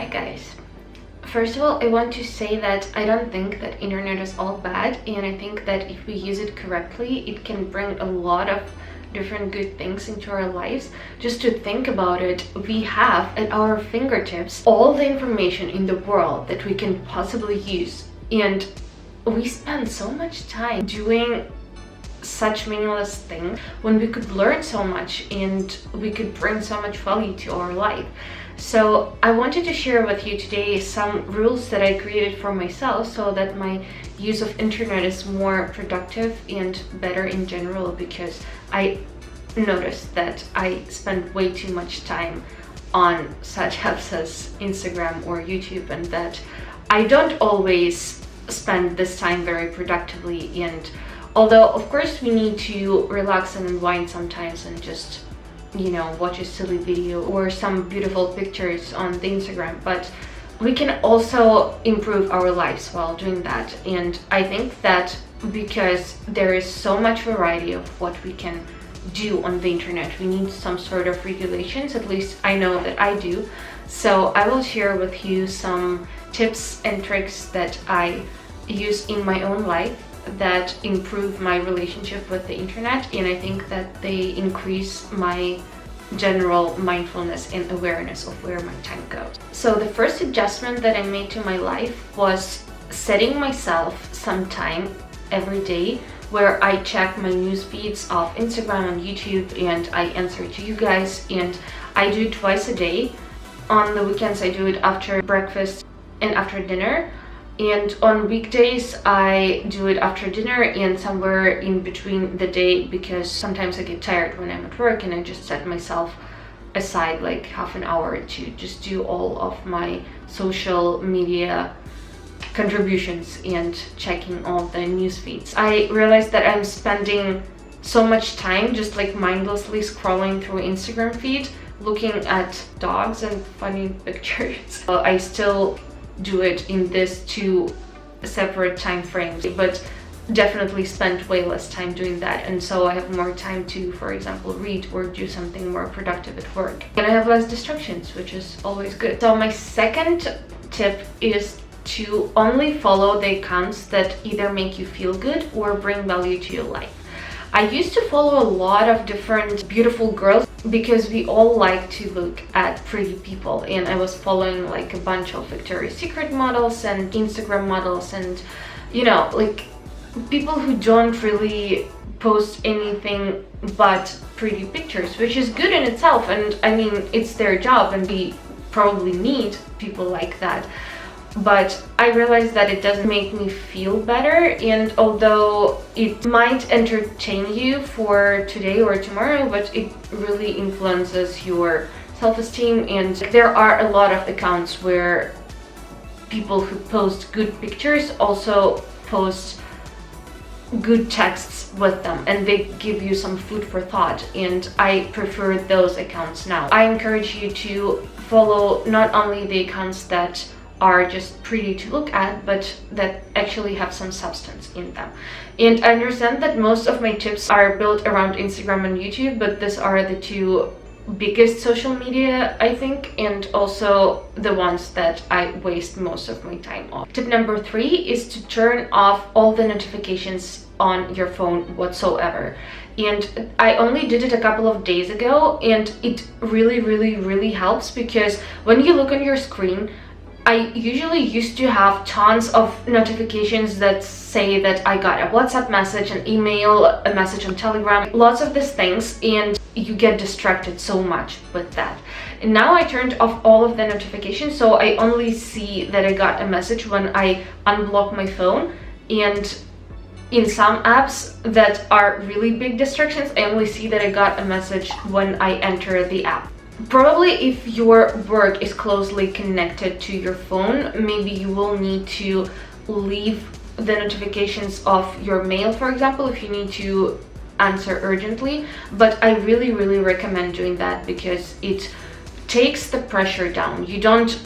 guys. First of all, I want to say that I don't think that internet is all bad, and I think that if we use it correctly, it can bring a lot of different good things into our lives. Just to think about it, we have at our fingertips all the information in the world that we can possibly use, and we spend so much time doing such meaningless things when we could learn so much and we could bring so much value to our life. So I wanted to share with you today some rules that I created for myself so that my use of internet is more productive and better in general, because I noticed that I spend way too much time on such apps as Instagram or YouTube, and that I don't always spend this time very productively. And although of course we need to relax and unwind sometimes and just, you know, watch a silly video or some beautiful pictures on the Instagram, but we can also improve our lives while doing that. And I think that because there is so much variety of what we can do on the internet, we need some sort of regulations. At least I know that I do. So I will share with you some tips and tricks that I use in my own life that improve my relationship with the internet, and I think that they increase my general mindfulness and awareness of where my time goes. So the first adjustment that I made to my life was setting myself some time every day where I check my news feeds of Instagram and YouTube, and I answer to you guys, and I do it twice a day. On the weekends I do it after breakfast and after dinner, and on weekdays I do it after dinner and somewhere in between the day, because sometimes I get tired when I'm at work and I just set myself aside like half an hour to just do all of my social media contributions and checking all the news feeds. I realized that I'm spending so much time just like mindlessly scrolling through Instagram feed looking at dogs and funny pictures. I still do it in these two separate time frames, but definitely spend way less time doing that, and so I have more time to, for example, read or do something more productive at work, and I have less distractions, which is always good. So my second tip is to only follow the accounts that either make you feel good or bring value to your life. I used to follow a lot of different beautiful girls because we all like to look at pretty people, and I was following like a bunch of Victoria's Secret models and Instagram models, and you know, like people who don't really post anything but pretty pictures, which is good in itself, and I mean it's their job and we probably need people like that. But I realized that it doesn't make me feel better, and although it might entertain you for today or tomorrow, but it really influences your self-esteem. And there are a lot of accounts where people who post good pictures also post good texts with them, and they give you some food for thought, and I prefer those accounts now. I encourage you to follow not only the accounts that are just pretty to look at, but that actually have some substance in them. And I understand that most of my tips are built around Instagram and YouTube, but these are the two biggest social media, I think, and also the ones that I waste most of my time on. Tip number 3 is to turn off all the notifications on your phone whatsoever. And I only did it a couple of days ago, and it really helps, because when you look on your screen, I usually used to have tons of notifications that say that I got a WhatsApp message, an email, a message on Telegram, lots of these things, and you get distracted so much with that. And now I turned off all of the notifications, so I only see that I got a message when I unblock my phone, and in some apps that are really big distractions, I only see that I got a message when I enter the app. Probably if your work is closely connected to your phone, maybe you will need to leave the notifications of your mail, for example, if you need to answer urgently. But I really recommend doing that, because it takes the pressure down. You don't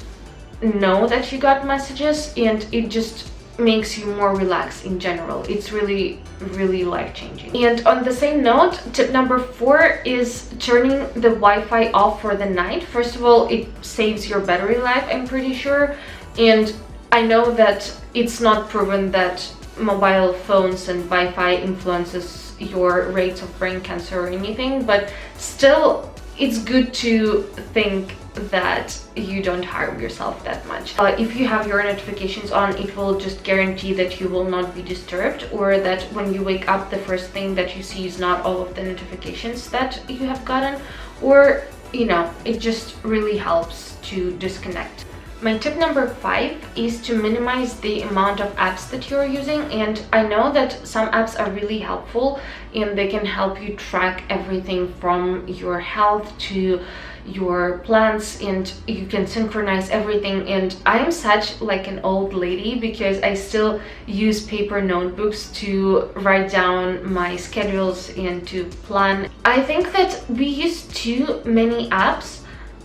know that you got messages, and it just makes you more relaxed in general. It's really, really life-changing. And on the same note, tip number 4 is turning the Wi-Fi off for the night. First of all, it saves your battery life, I'm pretty sure. And I know that it's not proven that mobile phones and Wi-Fi influences your rates of brain cancer or anything, but still it's good to think that you don't harm yourself that much. If you have your notifications on, it will just guarantee that you will not be disturbed, or that when you wake up the first thing that you see is not all of the notifications that you have gotten, or you know, it just really helps to disconnect. My tip number 5 is to minimize the amount of apps that you're using. And I know that some apps are really helpful and they can help you track everything from your health to your plans, and you can synchronize everything. And I'm such like an old lady because I still use paper notebooks to write down my schedules and to plan. I think that we use too many apps.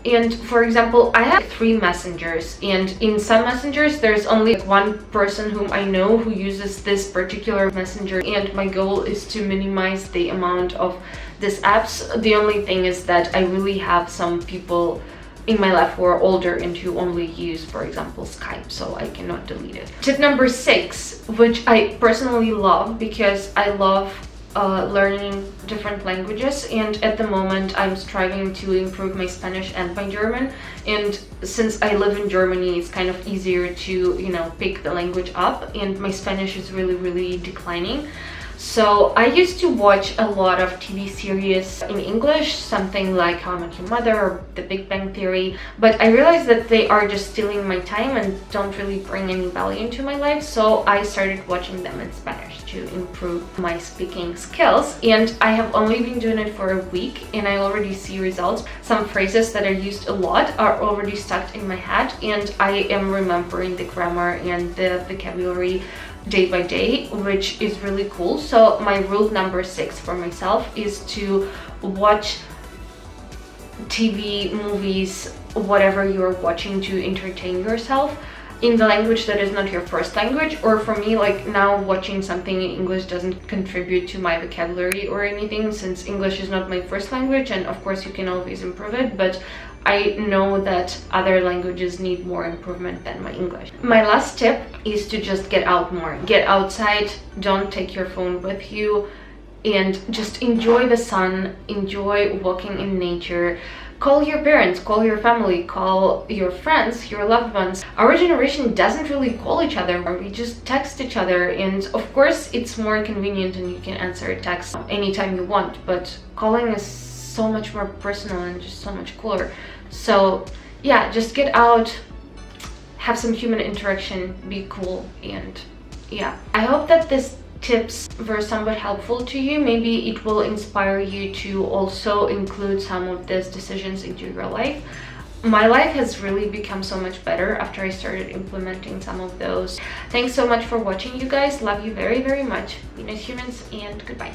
And for example, I have 3 messengers, and in some messengers there's only one person whom I know who uses this particular messenger, and my goal is to minimize the amount of these apps. The only thing is that I really have some people in my life who are older and who only use, for example, Skype, so I cannot delete it. Tip number 6, which I personally love because I love learning different languages, and at the moment I'm striving to improve my Spanish and my German, and since I live in Germany it's kind of easier to, you know, pick the language up, and my Spanish is really declining. So I used to watch a lot of TV series in English, something like How I Met Your Mother or The Big Bang Theory, but I realized that they are just stealing my time and don't really bring any value into my life, so I started watching them in Spanish to improve my speaking skills. And I have only been doing it for a week and I already see results. Some phrases that are used a lot are already stuck in my head, and I am remembering the grammar and the vocabulary day by day, which is really cool. So my rule number 6 for myself is to watch TV, movies, whatever you're watching to entertain yourself in the language that is not your first language. Or for me, like now watching something in English doesn't contribute to my vocabulary or anything, since English is not my first language, and of course you can always improve it, but I know that other languages need more improvement than my English. My last tip is to just get out more. Get outside, don't take your phone with you, and just enjoy the sun, enjoy walking in nature. Call your parents, call your family, call your friends, your loved ones. Our generation doesn't really call each other, we just text each other, and of course it's more convenient and you can answer a text anytime you want, but calling is so much more personal and just so much cooler. So yeah, just get out, have some human interaction, be cool, and yeah. I hope that these tips were somewhat helpful to you. Maybe it will inspire you to also include some of these decisions into your life. My life has really become so much better after I started implementing some of those. Thanks so much for watching, you guys. Love you very much. Be nice humans, and goodbye.